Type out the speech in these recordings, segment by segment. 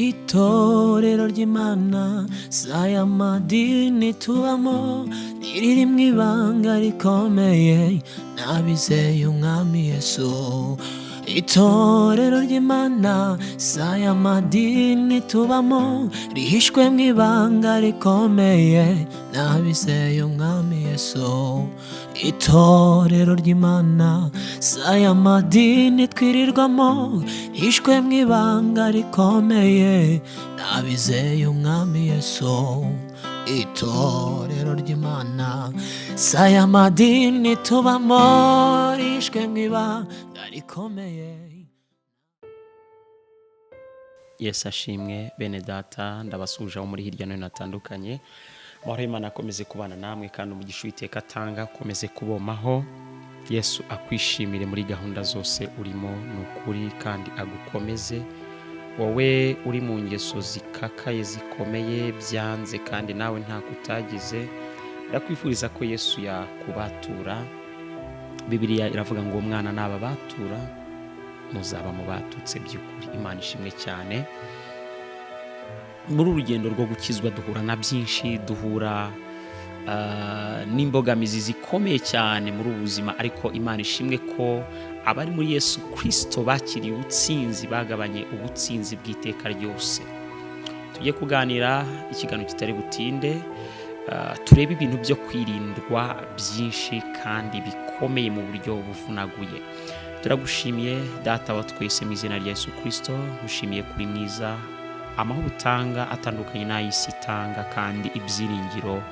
Itorero ry'Imana saya madini tubamo riri mu ibanga rikomeye n'abizeye umwami Yesu. Itorero ry'Imana saya madini tubamo rihishwe mu ibanga rikomeye n'abizeye umwami Yesu. Itorero ry'Imana saya madini twirirwamo rihishwe mu ibanga rikomeye n'abizeye umwami Yesu. Itorero ry'Imana saya madini tubamo rihishwe mu ibanga rikomeye. Yesu ashimwe bene data, ndabasuje aho muri hirya no hino hatandukanye. Amahoro y'Imana akomeze kubana namwe kandi umugisha Uwiteka atanga akomeze kubomaho. Yesu akwishimire muri gahunda zose urimo n'ukuri kandi agukomeze. Wowe uri mu ngeso zikakaye zikomeye byanze kandi nawe nta kutagize, ndakwifuriza ko Yesu yakubatura. Bibiliya iravuga ngo umwana nababatura muzaba mubatutse by'ukuri. Imana ishimwe cyane. Muri urugendo rwo gukizwa duhura na byinshi, duhura n'imbogamizi zikomeye cyane muri ubu buzima, ariko Imana ishimwe ko abari muri Yesu Kristo bakiriye ubutsinzi, bagabanye ubutsinzi bw'iteka ryose. Tugiye kuganira ikiganiro kitari butinde, turebe ibintu byo kwirindwa byinshi kandi bikomeye mu buryo buvunaguye. Turagushimiye Data wa twese mu izina rya Yesu Kristo, ngushimiye kuri mwiza, amahoro utanga atandukanye n'ay'isi itanga, kandi ibyiringiro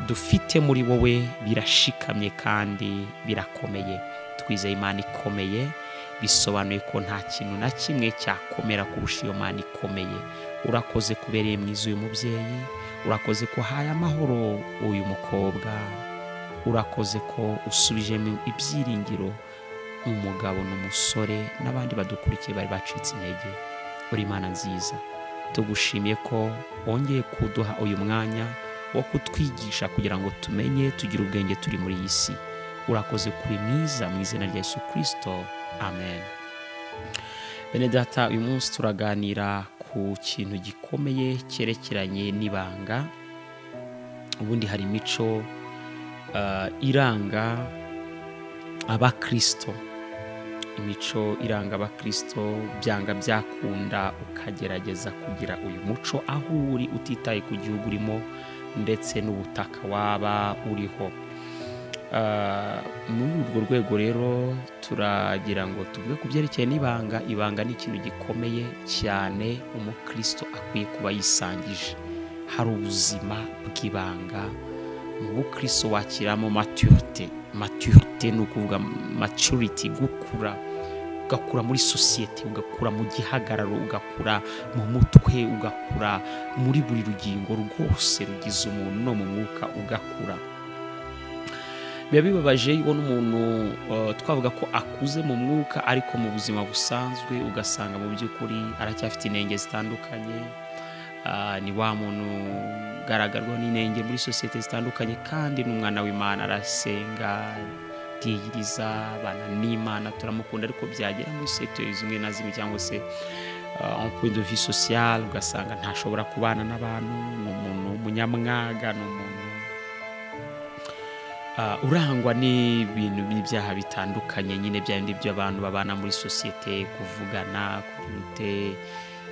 dufite muri wowe birashikamye kandi birakomeye. Twizeye Imana ikomeye, bisobanuye ko nta kintu na kimwe cyakomera kurusha iyo Mana ikomeye. Urakoze kubereye mwiza uyu mubyeyi, urakoze ko haye amahoro uyu mukobwa, urakoze ko usubijemo ibyiringiro umugabo n'umusore n'abandi badukurikiye bari bacitse intege. Uri Imana nziza, tugushimiye ko wongeye kuduha uyu mwanya wo kutwigisha kugira ngo tumenye, tugire ubwenge turi muri iyi si. Urakoze kuri mwiza mu izina rya Yesu Kristo, amen. Bene data, uyu munsi turaganira ku kintu gikomeye cyerekeranye n'ibanga. Ubundi hari imico iranga abakristo, imico iranga abakristo, byanga byakunda ukagerageza kugira uyu muco aho uri, utitaye ku gihugu urimo ndetse n'ubutaka waba uriho. Muri urwo rwego rero turagira ngo tuvuge ku byerekeye n'ibanga. Ibanga ni ikintu gikomeye cyane umukristo akwiye kuba yisangije. Hari ubuzima bw'ibanga mu bukristo wakiramo maturité. Maturité ni ukuvuga maturity, gukura, ugakura muri sosiyete, ugakura mu gihagararo, ugakura mu mutwe, ugakura muri buri rugingo rwose rugize umuntu, no mu mwuka ugakura. Biba bibabaje ibona umuntu twavuga ko akuze mu mwuka, ariko mu buzima busanzwe ugasanga mu by'ukuri aracyafite inenge zitandukanye. Ni wa muntu ugaragarwa n'inenge muri sosiyete zitandukanye, kandi n'umwana w'Imana, arasenga, yiyiriza, abana n'Imana, turamukunda, ariko byagera muri secteur zimwe na zimwe cyangwa se en point de vue social ugasanga ntashobora kubana n'abantu, ni umuntu umunyamwaga, ni umuntu urangwa n'ibintu by'ibyaha bitandukanye, nyine bya bindi by'abantu babana muri sosiyete, kuvugana, kujute.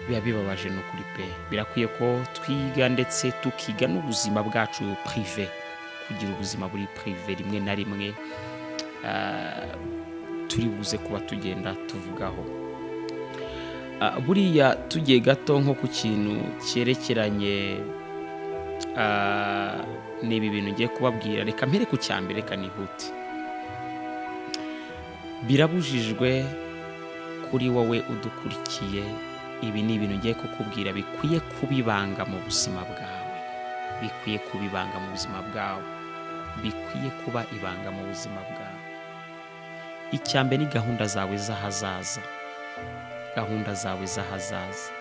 Biba bibabaje n'ukuri pe. Birakwiye ko twiga ndetse tukiga n'ubuzima bwacu privé, kugira ubuzima buri privé rimwe na rimwe turi buze kuba tugenda tuvugaho. Buriya tugiye gato nko ku kintu cyerekeranye n'ibi bintu ngiye kubabwira, reka mpere ku cyambere, reka nihute. Birabujijwe kuri wowe udukurikiye, ibi ni ibintu ngiye kukubwira bikwiye kubibanga mu buzima bwawe, bikwiye kubibanga mu buzima bwawe, bikwiye kuba ibanga mu buzima bwawe. Icyambere ni gahunda zawe z'ahazaza. Gahunda zawe z'ahazaza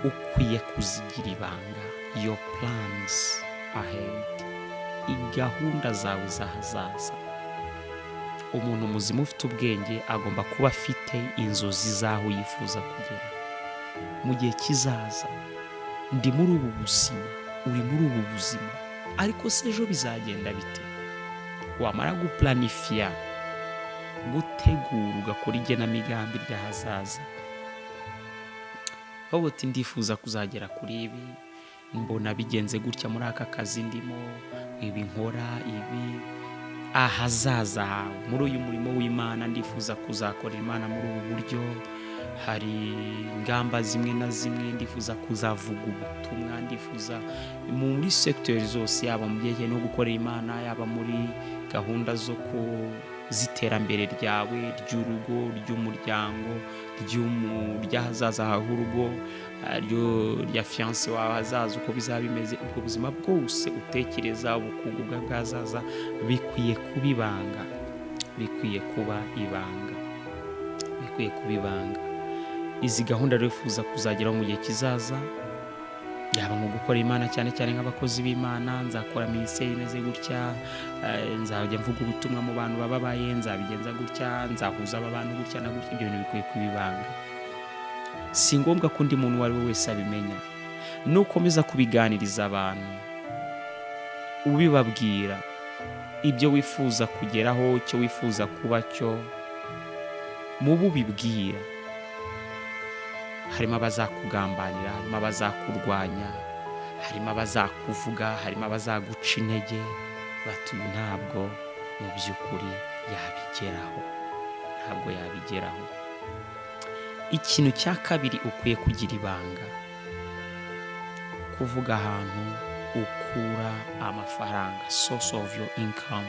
ukwiye kuzigira ibanga. Your plans ahead, gahunda zawe z'ahazaza. Umuntu muzima ufite ubwenge agomba kuba afite inzozi z'aho yifuza kugera. mu gihe kizaza ndi muri ubu buzima, uri muri ubu buzima, ariko se ejo bizagenda bite? Wamara guplanifiya, gutegura, ugakora igenamigambi ry'ahazaza, wowe uti ndifuza kuzagera kuri ibi, mbona bigenze gutya muri aka kazi ndimo, ibi nkora, ibi ahazaza hawe muri uyu murimo w'Imana, ndifuza kuzakorera Imana muri ubu buryo, hari ingamba zimwe na zimwe, ndifuza kuzavuga ubutumwa, ndifuza muri secteur zose, yaba mu byerekeye no gukorera Imana, yaba muri gahunda zo ziterambere ryawe, ry'urugo, ry'umuryango, ry'ahazaza hawe urugo, rya fiancé wawe hazaza uko bizaba bimeze. Ubwo buzima bwose utekereza, ubukungu bw'ahazaza bikwiye kuba ibanga, bikwiye kuba ibanga. Izi gahunda rero wifuza kuzageraho mu gihe kizaza, yaba mu gukora Imana cyane cyane nk'abakozi b'Imana, nzakora minisiteri imeze gutya, nzajya mvuga ubutumwa mu bantu bababaye, nzabigenza gutya, nzahuza aba bantu gutya na gutya. Ibyo bintu bikwiye kuba ibanga, si ngombwa ko undi muntu uwo ari we wese abimenya. Nukomeza kubiganiriza abantu, ubibabwira ibyo wifuza kugeraho, icyo wifuza kuba cyo, mu bubibwira harimo abazakugambanira, harimo abazakurwanya, harimo abazakuvuga, harimo abazaguca intege, bati uyu ntabwo mu by'ukuri yabigeraho. Ikintu cya kabiri ukwiye kugira ibanga, kuvuga ahantu ukura amafaranga, source of your income,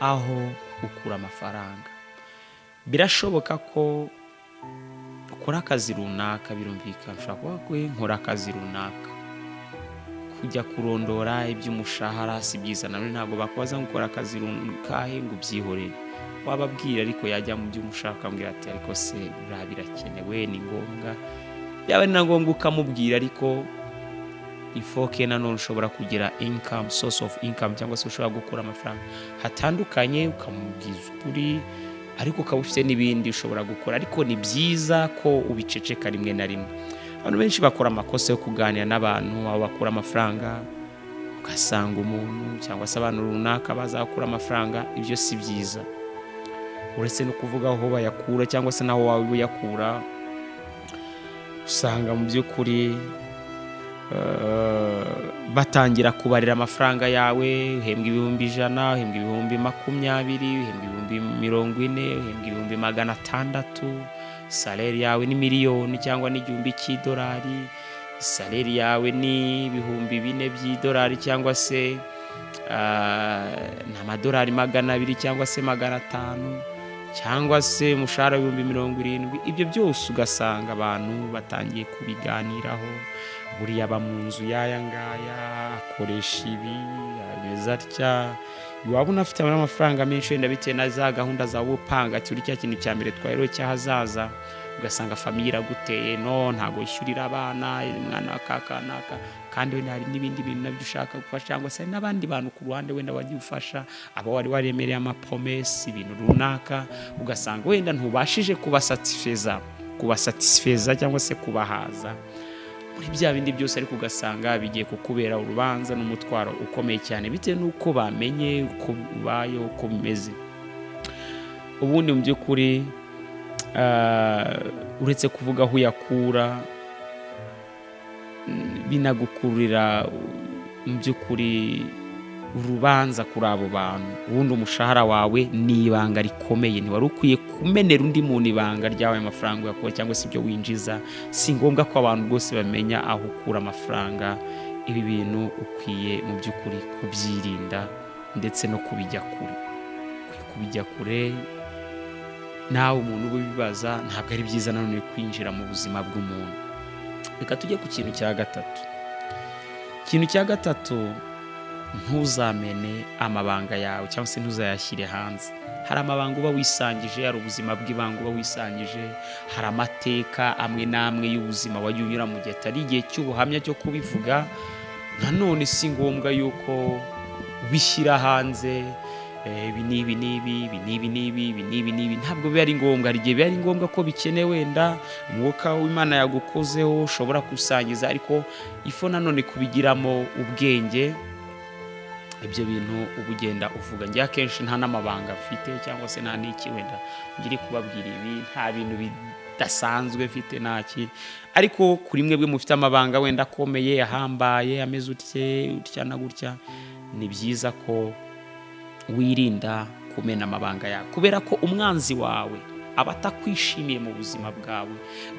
aho ukura amafaranga. Birashoboka ko ukora akazi runaka, birumvikana, ushobora kuba nkora akazi runaka, kujya kurondora iby'umushahara si byiza, nanone ntabwo bakubaza gukora akazi runaka ngo ubyihorere. Wababwira ariko yajya mu by'umushahara ukambwira ati ariko se buriya birakenewe, ni ngombwa, byaba ari na ngombwa ukamubwira, ariko ifoke nanone ushobora kugira income, source of income, cyangwa se ushobora gukura amafaranga hatandukanye, ukamubwiza ukuri, ariko ukaba ufite n'ibindi ushobora gukora. Ariko ni byiza ko ubiceceka rimwe na rimwe. Abantu benshi bakora amakosa yo kuganira n'abantu aho bakura amafaranga, ugasanga umuntu cyangwa se abantu runaka bazakura amafaranga. Ibyo si byiza, uretse no kuvuga aho bayakura cyangwa se naho wawe uyakura, usanga mu by'ukuri batangira kubarira amafaranga yawe, uhembwa ibihumbi 100, uhembwa ibihumbi 20, uhembwa ibihumbi 40, uhembwa ibihumbi 600, salary yawe ni miliyoni cyangwa n'igihumbi cy'idolari, salary yawe ni ibihumbi 4 by'idolari cyangwa se n'amadolari 200 cyangwa se 500, cyangwa se umushahara w'ibihumbi 70. Ibyo byose ugasanga abantu batangiye kubiganiraho, buriya aba mu nzu yaya ngaya, akoresha ibi, ameze atya. Waba unafite amafaranga menshi, wenda bitewe na za gahunda zawe upanga, ati uri cya kintu cya mbere twahero cy'ahazaza, ugasanga famiye iraguteye, no ntabwo yishyurira abana, umwana akakanaka, kandi wenda hari n'ibindi bintu nabyo ushaka gufasha, cyangwa se n'abandi bantu ku ruhande wenda wagiye ufasha, abo wari waremereye amapromesi, ibintu runaka, ugasanga wenda ntubashije kubasatisfeza cyangwa se kubahaza muri bya bindi byose, ariko ugasanga bigiye kukubera urubanza n'umutwaro ukomeye cyane, bitewe n'uko bamenye uko ubaye, uko bimeze. Ubundi mu by'ukuri uretse kuvuga aho uyakura, binagukurira mu by'ukuri urubanza kuri abo bantu. Ubundi umushahara wawe ni ibanga rikomeye, ntiwari ukwiye kumenera undi muntu ibanga ryawe, amafaranga yakora cyangwa se ibyo winjiza. Si ngombwa ko abantu bose bamenya aho ukura amafaranga. Ibi bintu ukwiye mu by'ukuri kubyirinda ndetse no kubijya kure. Nawe umuntu ubibaza, ntabwo ari byiza nanone kwinjira mu buzima bw'umuntu. Reka tujye ku kintu cya gatatu. Ikintu cya gatatu, ntuzamene amabanga yawe cyangwa se ntuzayashyire hanze. Hari amabanga uba wisangije, hari ubuzima bw'ibanga uba wisangije, hari amateka amwe n'amwe y'ubuzima wagiye unyura mu gihe atari igihe cy'ubuhamya cyo kubivuga. Nanone si ngombwa yuko ubishyira hanze, ibi n'ibi n'ibi ibi n'ibi n'ibi ibi n'ibi n'ibi, ntabwo biba ari ngombwa. Hari igihe biba ari ngombwa ko bikenewe, wenda umwuka w'Imana yagukozeho ushobora gusangiza, ariko ifo nanone kubigiramo ubwenge. Ibyo bintu uba ugenda uvuga. Njye akenshi nta n'amabanga mfite, cyangwa se nta n'iki wenda ngiri kubabwira ibi, nta bintu bidasanzwe mfite ntaki, ariko kuri mwebwe mufite amabanga wenda akomeye ahambaye ameze utya na gutya, ni byiza ko wirinda kumena amabanga yawe, kubera ko umwanzi wawe aba atakwishimiye mu buzima bwawe.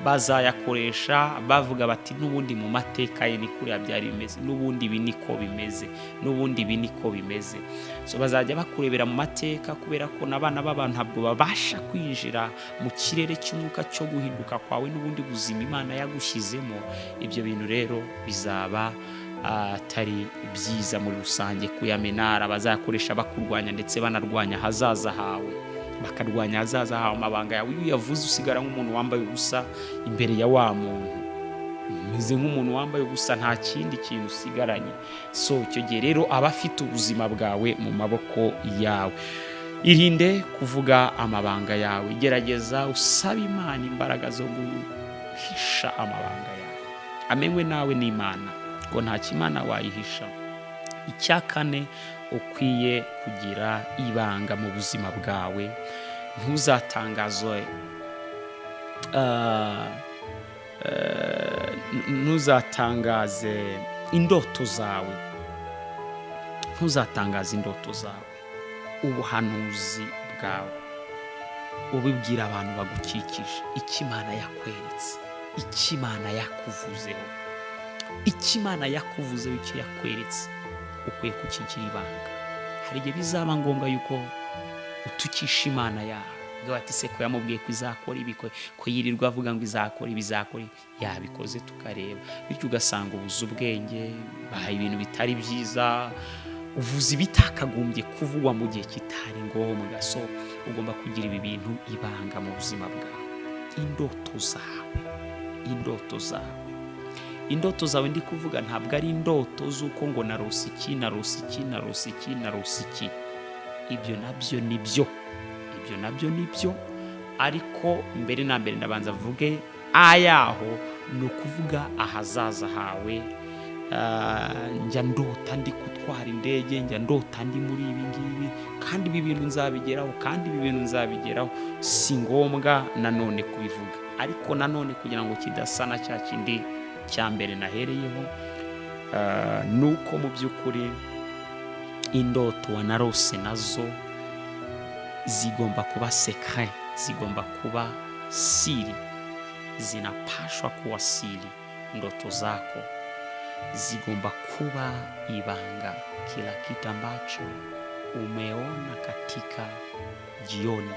Bazayakoresha bavuga bati n'ubundi mu mateka ye ni kuriya byari bimeze, n'ubundi ibi niko bimeze, n'ubundi ibi niko bimeze. So bazajya bakurebera mu mateka, kubera ko n'abana b'abantu ntabwo babasha kwinjira mu kirere cy'umwuka cyo guhinduka kwawe n'ubundi buzima Imana yagushyizemo. Ibyo bintu rero bizaba atari byiza muri rusange kuyamenara. Bazayakoresha bakurwanya ndetse banarwanya hazaza hawe, bakarwanya hazaza hawe, amabanga yawe. Iyo uyavuze usigara nk'umuntu wambaye ubusa imbere ya wa muntu, umeze nk'umuntu wambaye ubusa, nta kindi kintu usigaranye. So icyo gihe rero aba afite ubuzima bwawe mu maboko yawe. Irinde kuvuga amabanga yawe, gerageza usabe Imana imbaraga zo guhisha amabanga yawe, amenywe nawe n'Imana, ngo nta kimana wayihisha. Icya kane, ukwiye kugira ibanga mu buzima bwawe. Ntuzatangaze indoto zawe, ntuzatangaze indoto zawe, ubuhanuzi bwawe ubibwira abantu bagukikije, icyo Imana yakweretse, icyo Imana yakuvuzeho, icyo Imana yakuvuzeho, icyo yakweretse, ukwiye kukigira ibanga. Hari igihe bizaba ngombwa yuko utukisha Imana yawe, ngo ati se ko yamubwiye ko izakora ibi, ko yirirwa avuga ngo izakora ibizakora, yabikoze tukareba. Bityo ugasanga ubuze ubwenge, bahaye ibintu bitari byiza, uvuze ibitakagombye kuvugwa mu gihe kitari ngombwa. So ugomba kugira ibi bintu ibanga mu buzima bwawe. Indoto zawe, indoto zawe, indoto zawe ndi kuvuga ntabwo ari indoto z'uko ngo narose iki, narose iki, narose iki, narose iki. Ibyo nabyo ni byo, ibyo nabyo ni byo, ariko mbere na mbere ndabanza vuge ayaho, ni ukuvuga ahazaza hawe. Njya ndota ndi gutwara indege, njya ndota ndi muri ibi ngibi, kandi ibi bintu nzabigeraho, kandi ibi bintu nzabigeraho. Si ngombwa nanone kubivuga, ariko nanone kugira ngo kidasa na cya kindi cya mbere nahereyeho, nuko mu by'ukuri indoto wanarose nazo zigomba kuba secret, zigomba kuba siri, zinapashwa kuwa siri. Ndoto zako zigomba kuwa ibanga. Kila kitu ambacho umeona katika jioni,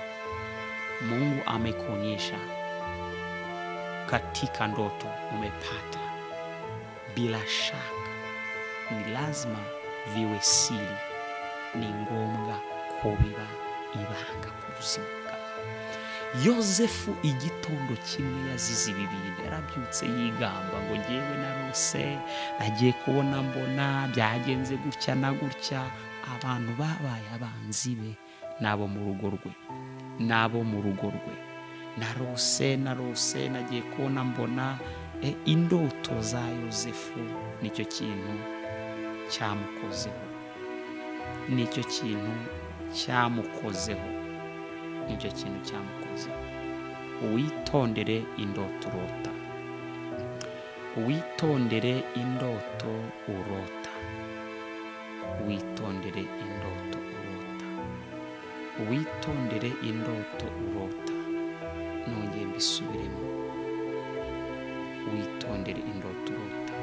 Mungu amekuonyesha katika ndoto, umepata, bila shaka ni lazima viwe siri, ni ngombwa ko biba ibanga ku buzima bwawe. Yozefu igitondo kimwe yazize ibi bintu, yarabyutse yigamba ngo ngewe narose, nagiye kubona mbona byagenze gutya na gutya. Abantu babaye abanzi be nabo mu rugo rwe, nabo mu rugo rwe. Narose, nagiye kubona mbona. Indoto za Yozefu nicyo kintu cyamukozeho, nicyo kintu cyamukozeho, nicyo kintu cyamukozeho. Witondere indoto urota, witondere indoto urota, witondere indoto urota, witondere indoto urota. Nongeye mbisubiremo, witondere indoto urota.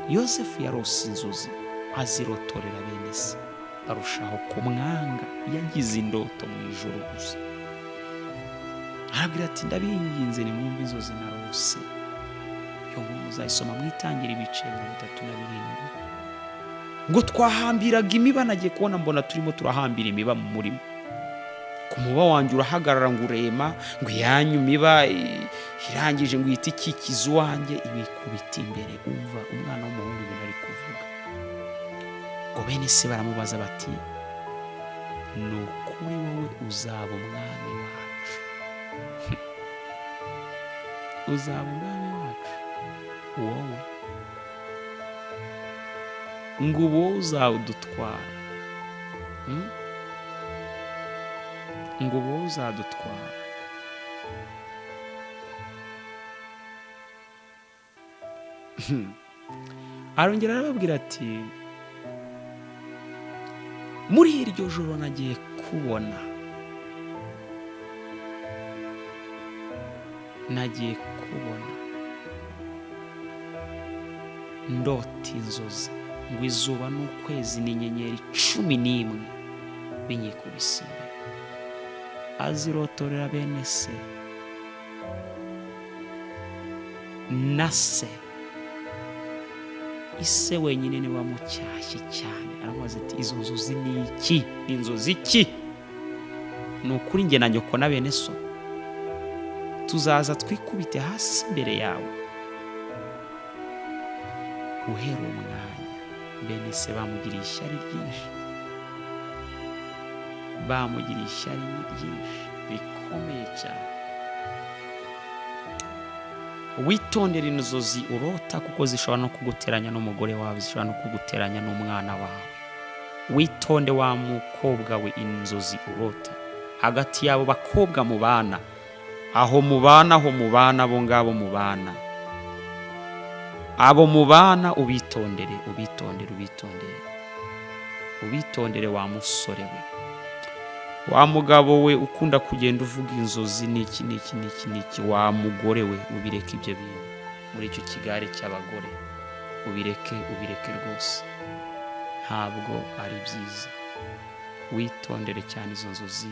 Yozefu yarose inzozi, azirotorera bene se, arushaho kumwanga. Yagize indoto mu ijoro gusa, arabwira ati ndabinginze nimwumve inzozi narose. Iyo nkuru muzayisoma mwitangira ibice 37. Ngo twahambiraga imiba, nagiye kubona mbona turimo turahambira imiba mu murima. Ku muba wanjye urahagarara ngo urema, ngo yanyu miba irangije ngo ihite ikikiza uwanjye, ibikubita imbere. Umva umwana w'umuhungu ibintu ari kuvuga. ngo bene se baramubaza bati ni ukuri wowe uzaba umwami wacu uzaba umwami wacu wowe ngo wowe uzawudutwara ngo wowe uzadutwara arongera arababwira ati muri iryo joro nagiye kubona ndota inzozi ngo izuba n'ukwezi n'inyenyeri 11 binyikubise imbere azirotorera bene se na se ise wenyine ni wamucyashye cyane aramubaza ati izo nzozi ni iki ni inzozi iki ni ukuri njye na nyoko na bene so tuzaza twikubite hasi imbere yawe guhera umwanya bene se bamugiriye ishyari ryinshi bikomeye cyane witondere inzozi urota kuko zishobora no kuguteranya n'umugore wawe zishobora no kuguteranya n'umwana wawe witonde wa mukobwa we inzozi urota hagati yabo bakobwa mubana aho mubana abo ngabo mubana abo mubana ubitondere wa musore we wa mugabo we ukunda kugenda uvuga inzozi niki wa mugore we ubireke ibyo bintu muri icyo kigare cy'abagore ubireke rwose ntabwo ari byiza witondere cyane izo nzozi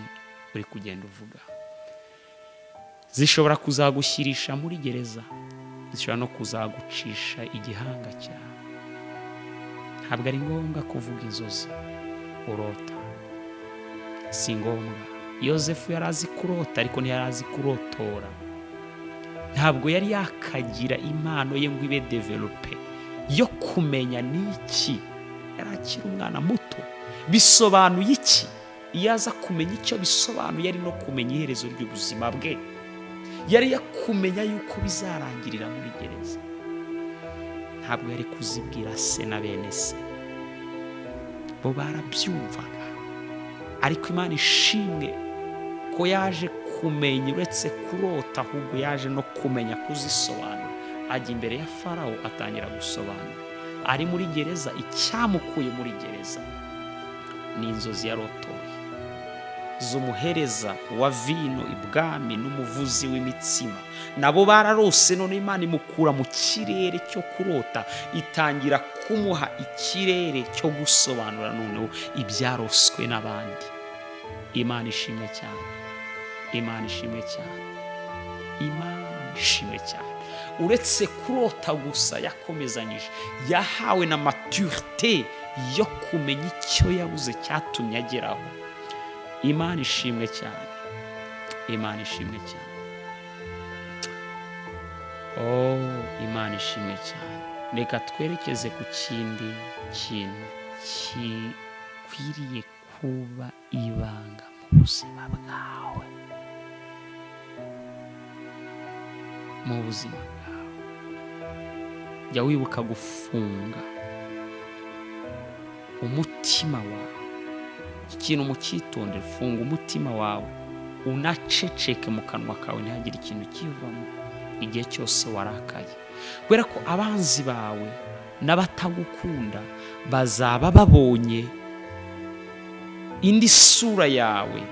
uri kugenda uvuga zishobora kuzagushyirisha muri gereza zishobora no kuzagucisha igihanga cyawe ntabwo ari ngombwa kuvuga inzozi urota si ngombwa Yosefu yari azi kurota ariko ntiyari azi kurotora ntabwo yari yakagira impano ye ngo ibe develope yo kumenya n'iki yari akiri umwana muto bisobanuye iki iyo aza kumenya icyo bisobanuye ari no kumenya iherezo ry'ubuzima bwe yari yakumenya yuko bizarangirira muri gereza ntabwo yari kuzibwira se na bene se bo barabyumvaga ariko Imana ishimwe ko yaje kumenya uretse kurota ahubwo yaje no kumenya kuzisobanura ajya imbere ya Farawo atangira gusobanura ari muri gereza icyamukuye muri gereza ni inzozi yarotoye z'umuhereza wa vino ibwami n'umuvuzi w'imitsima nabo bararose none Imana imukura mu kirere cyo kurota itangira kumuha ikirere cyo gusobanura noneho ibyaroswe n'abandi Imana ishimwe cyane uretse kurota gusa yakomezanyije yahawe na maturité yo kumenya icyo yabuze cyatumye ageraho Imana ishimwe cyane Imana ishimwe cyane reka twerekeze ku kindi kintu gikwiriye kuba ibanga mu buzima bwawe jya wibuka gufunga umutima wawe ikintu mucyitondere funga umutima wawe unaceceke mu kanwa kawe ntihagire ikintu kivamo igihe cyose warakaye kubera ko abanzi bawe n'abatagukunda bazaba babonye indi sura yawe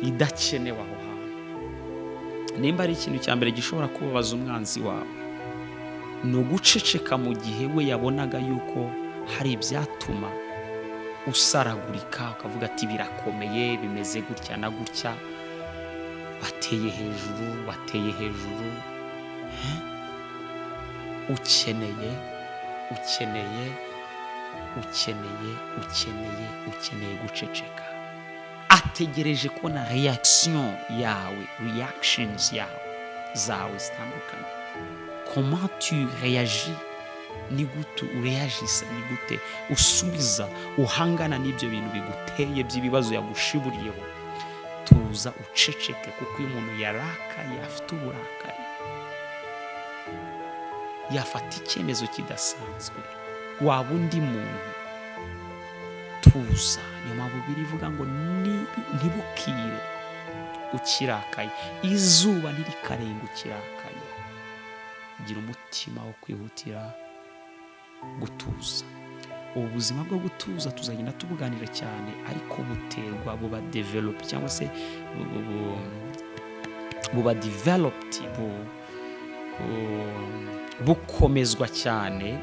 idakenewe aho hantu nimba ari ikintu cya mbere gishobora kubabaza umwanzi wawe ni uguceceka mu gihe we yabonaga yuko hari ibyatuma usaragurika ukavuga ati birakomeye bimeze gutya na gutya bateye hejuru ukeneye guceceka ategereje kubona reactions zawe zitandukanye comment tu réagis ni gute ureyajisa, ni gute usubiza, uhangana n'ibyo bintu biguteye by'ibibazo yagushiburiyeho. Tuza uceceke, kuko iyo umuntu yarakaye, afite uburakari, yafata icyemezo kidasanzwe, waba undi muntu. Tuza. Niyo mpamvu Bibiliya ivuga ngo ntibukire ukirakaye, izuba ntirikarenga ukirakaye. Gira umutima wo kwihutira gutuza. Ubu buzima bwo gutuza tuzagenda tubuganira cyane, ariko buba develop cyangwa se buba developed, bukomezwa cyane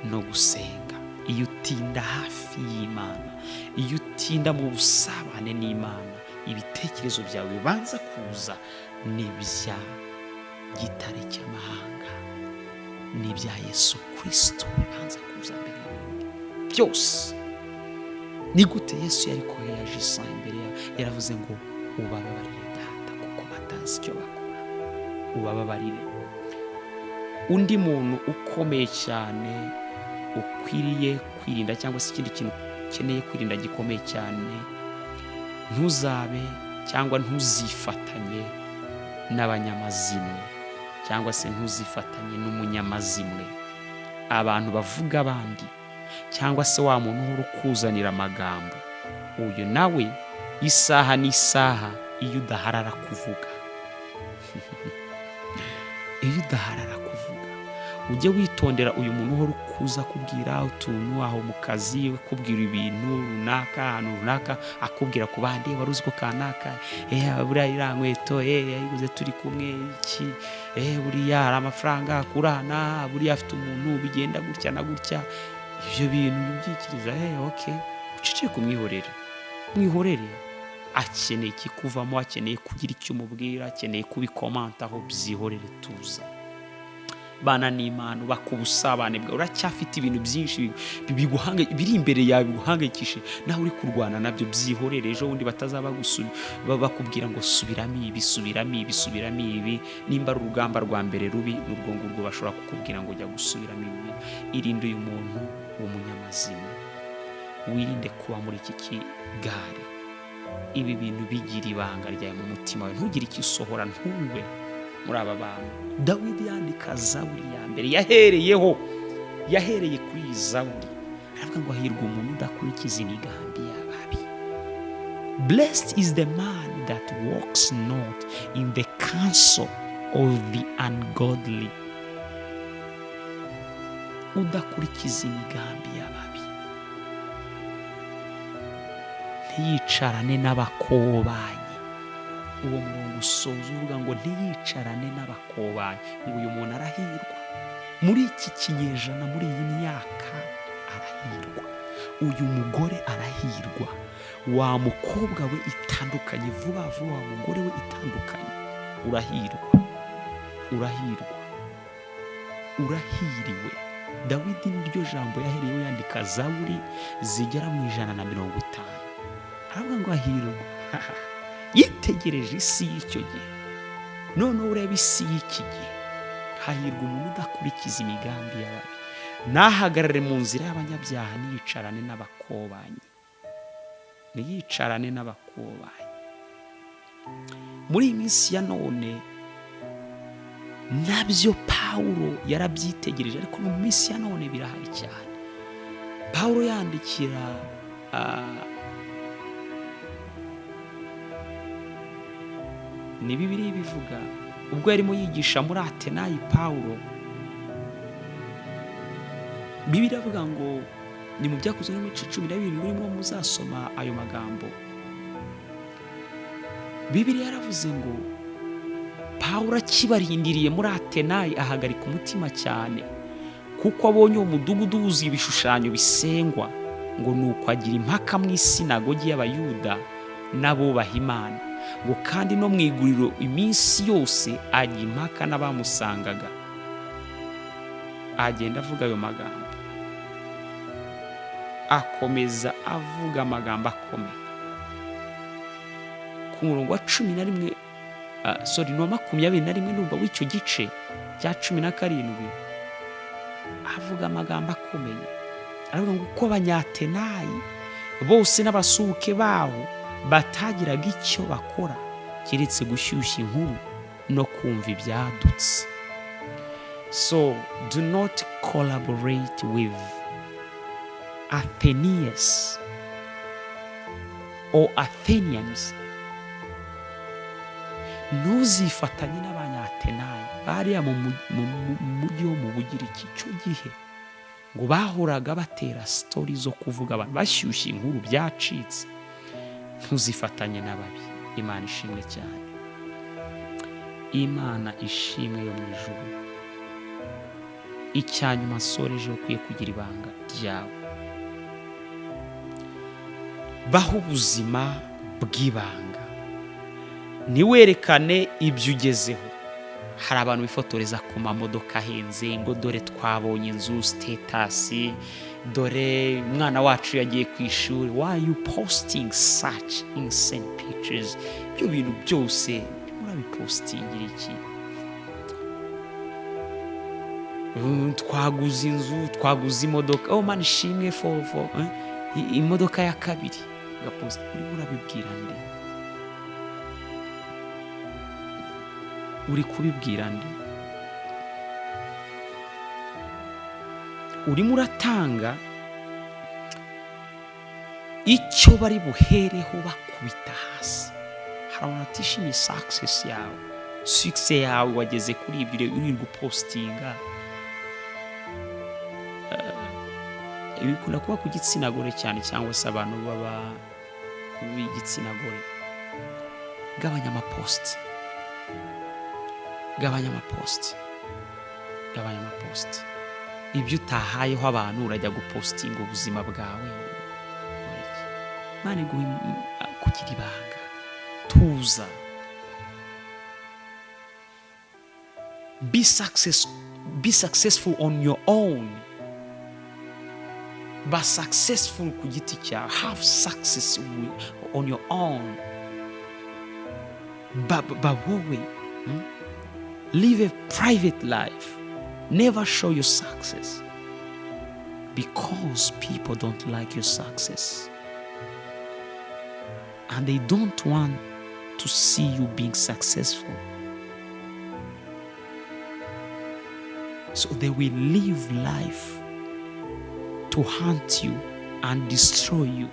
no gusenga. Iyo utinda hafi y'Imana, iyo utinda mu busabane n'Imana, ibitekerezo byawe bibanza kuza n'ibya gitare cy'amahanga, n'ibya Yesu Kristo bibanza kuza mbere y'ibindi byose. Ni gute Yesu yari koherejisa imbere yaravuze ngo ubababarire Data, kuko batazi icyo bakora. Ubababarire. Undi muntu ukomeye cyane ukwiriye kwirinda, cyangwa se ikindi kintu ukeneye kwirinda gikomeye cyane, ntuzabe cyangwa ntuzifatanye n'abanyamazimwe, cyangwa se ntuzifatanye n'umunyamazimwe, abantu bavuga abandi, cyangwa se wa muntu uhora ukuzanira amagambo. Uyu nawe isaha n'isaha, iyo udaharara kuvuga iyo udaharara kuvuga, ujye witondera uyu muntu uhora ukuza kubwira utuntu aho mu kazi, kubwira ibintu runaka ahantu runaka, akubwira ku bandi, wari uzi ko kanaka buriya iriya nkweto yayiguze turi kumwe, iki buriya hari amafaranga akurana, buriya afite umuntu bigenda gutya na gutya. Ibyo bintu ubyikiriza, okay, uceceke mwihorere. Akeneye ikikuvamo, akeneye kugira icyo umubwira, akeneye kubikomantaho, byihorere. Tuza. Bana n'Imana, bakubusabane bwawe, uracyafite ibintu byinshi biri imbere yawe biguhangayikishe, nawe uri kurwana nabyo, byihorere. Ejo bundi batazaba bakubwira ngo subiramo ibi. Nimba ari urugamba rwa mbere rubi, n'urwo ngurwo bashobora kukubwira ngo jya gusubiramo ibi. Irinde uyu muntu w'umunyamazima, wirinde kuba muri iki kigare. Ibi bintu bigira ibanga ryawe mu mutima wawe, ntugire icyo usohora, ntube muri aba bantu. Dawidi yandika Zaburi ya mbere, yahereye kuri iyi Zaburi, aravuga ngo hahirwa umuntu udakurikiza imigambi y'ababi. Blessed is the man that walks not in the counsel of the ungodly. Udakurikiza imigambi y'ababi, ntiyicarane n'abakobanyi. Uwo murongo usoza uvuga ngo ntiyicarane n'abakobanyi, ngo uyu muntu arahirwa muri iki kinyejana, muri iyi myaka arahirwa. Uyu mugore arahirwa, wa mukobwa we itandukanye, vuba vuba, wa mugore we itandukanye, urahiriwe. Dawidi niryo jambo yahereyeho yandika Zaburi zigera mu 150. Aravuga ngo ahirwa. Yitegereje isi y'icyo gihe, noneho ureba isi y'iki gihe. Hahirwa umuntu udakurikiza imigambi y'ababi, nahagarare mu nzira y'abanyabyaha, niyicarane n'abakobanyi. Muri iyi minsi ya none nabyo Pawulo yarabyitegereje, ariko mu minsi ya none birahari cyane. Pawulo yandikira ni Bibiliya bivuga, ubwo yarimo yigisha muri Atenayi, Pawulo, Bibiliya avuga ngo ni mu Byakozwe n'Imico 17 murimo muzasoma ayo magambo. Bibiliya yaravuze ngo Pawulo akibarindiriye muri Atenayi ahagarika umutima cyane, kuko abonye uwo mudugudu wuzuye ibishushanyo bisengwa, ngo nuko agira impaka mu isinagogi y'Abayuda n'abubaha Imana, ngo kandi no mu iguriro iminsi yose ajya impaka n'abamusangaga. Agenda avuga ayo magambo, akomeza avuga amagambo akomeye. Ku murongo wa 11 no 21 numva w'icyo gice cya 17, avuga amagambo akomeye, aravuga ngo uko abanyatenayi bose n'abasuhuke baho batagiraga icyo bakora keretse gushyushya inkuru no kumva ibyadutse. So do not collaborate with Athenians or Athenians. Ntuzifatanye n'abanyatenayi bariya mu mujyi wo mu Bugiriki icyo gihe, ngo bahoraga batera sitori zo kuvuga abantu bashyushya inkuru byacitse. Ntuzifatanye n'ababi. Imana ishimwe cyane. Imana ishimwe yo mu ijuru. Icyanyuma nsoreje ukwiye kugira ibanga ryawe. Baho ubuzima bw'ibanga, ntiwerekane ibyo ugezeho. Hari abantu bifotoreza ku mamodoka ahenze, ngo dore twabonye inzu, sitatasi, dore umwana wacu yagiye ku ishuri. Why you posting such insane pictures? Ibyo bintu byose murabipostingira iki? Twaguze inzu, twaguze imodoka, oh man ishimwe for imodoka ya kabiri, gapost urabibwira nde? Uri kubibwira nde? Urimo uratanga icyo bari buhereho bakubita hasi. Hari abantu batishimiye success yawe, success yawe wageze kuri ibyo uri gupostinga. Ibikunda kuba ku gitsina gore cyane, cyangwa se abantu baba b'igitsina gore. Gabanya amapost, gabanya amapost, gabanya amapost. Ibyo utahayeho abantu urajya gupostinga ubuzima bwawe. Mane kugira ibanga, tuza. Be successful on your own. Be successful ku giti cyawe. Have success on your own. Wowe live a private life. Never show your success, because people don't like your success and they don't want to see you being successful. So they will live life to hunt you and destroy you.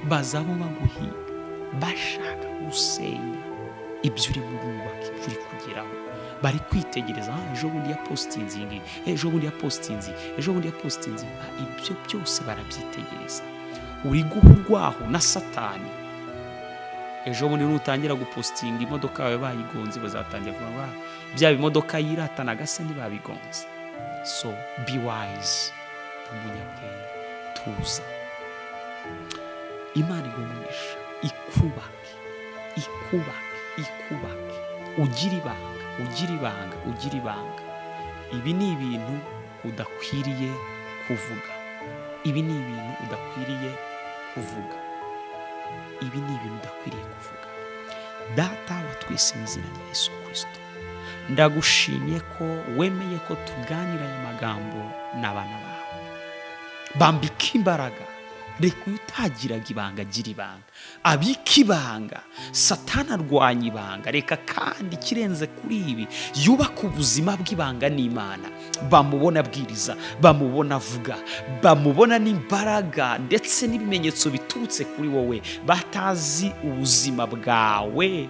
Bazabo baguhiga bashaka gusenya ibyo uri murubaka, ibyo uri kugeraho. Bari kwitegereza, ejo bundi ya postingi, ejo bundi ya postingi, ejo bundi ya postingi. Ibyo byose barabyitegereza. Uri guhurwaho na Satani. Ejo bundi nutangira gupostinga imodoka yawe bayigonze, bazatangira kuvuga bya bimodoka yiratana gasa ntibabigonze. So be wise, umunyabwenge, tuza. Imana igumunisha, ikubake, ikubake, ikubake. Ugira ibanga, ugira ibanga, ugira ibanga. Ibi ni ibintu udakwiriye kuvuga. Ibi ni ibintu udakwiriye kuvuga. Ibi ni ibintu udakwiriye kuvuga. Data wa twese mu izina rya Yesu Kristo, ndagushimye ko wemeye ko tuganira aya magambo n'abana bawe. Bambika imbaraga. Reka utagiraga ibanga agira ibanga, abika ibanga. Satani arwanya ibanga. Reka kandi kirenze kuri ibi yubaka ubuzima bw'ibanga n'Imana. Bamubona abwiriza, bamubona avuga, bamubona n'imbaraga ndetse n'ibimenyetso biturutse kuri wowe. Batazi ubuzima bwawe,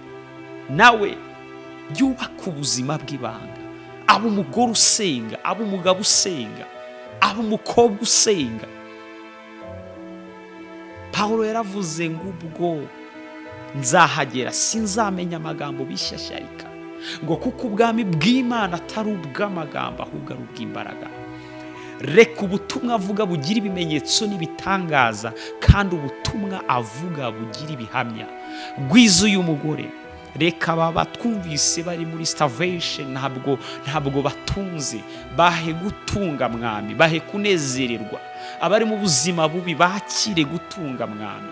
nawe yubaka ubuzima bw'ibanga. Abo umugore usenga, abo umugabo usenga, abo umukobwa usenga. Pawulo yaravuze ngo ubwo nzahagera sinzamenya amagambo bishyashyarika, ngo kuko ubwami bw'Imana atari ubw'amagambo ahubwo ari ubw'imbaraga. Reka ubutumwa avuga bugira ibimenyetso n'ibitangaza, kandi ubutumwa avuga bugira ibihamya. Gwiza uyu mugore, reka baba twumvise bari muri starvation, ntabwo batunze, bahe gutunga mwami, bahe kunezererwa. Abari mu buzima bubi bakire gutunga mwami.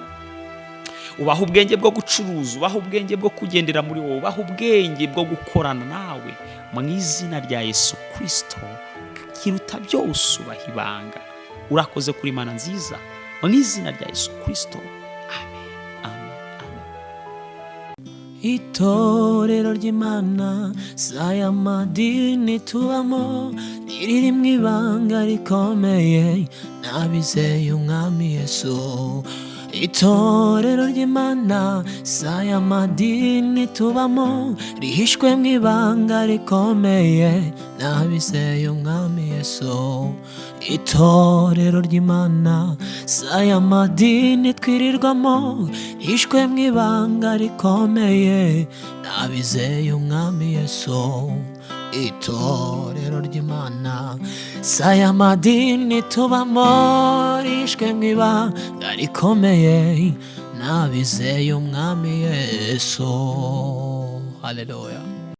Ubaha ubwenge bwo gucuruza, ubaha ubwenge bwo kugendera muri wowe, ubaha ubwenge bwo gukorana nawe mu izina rya Yesu Kristo. kiruta byose ubaha ibanga. Urakoze kuri Mana nziza, mu izina rya Yesu Kristo, amen, amen, amen. Itorero ry'Imana si aya madini tubamo, riri mu ibanga rikomeye n'abizeye umwami Yesu. Itorero ry'Imana si aya madini tubamo, rihishwe mu ibanga rikomeye n'abizeye umwami Yesu. Itorero ry'Imana si aya madini twirirwamo, rihishwe mu ibanga rikomeye n'abizeye umwami Yesu. Itorero ry'Imana si aya madini tubamo, rihishwe mu ibanga rikomeye n'abizeye umwami Yesu. Haleluya.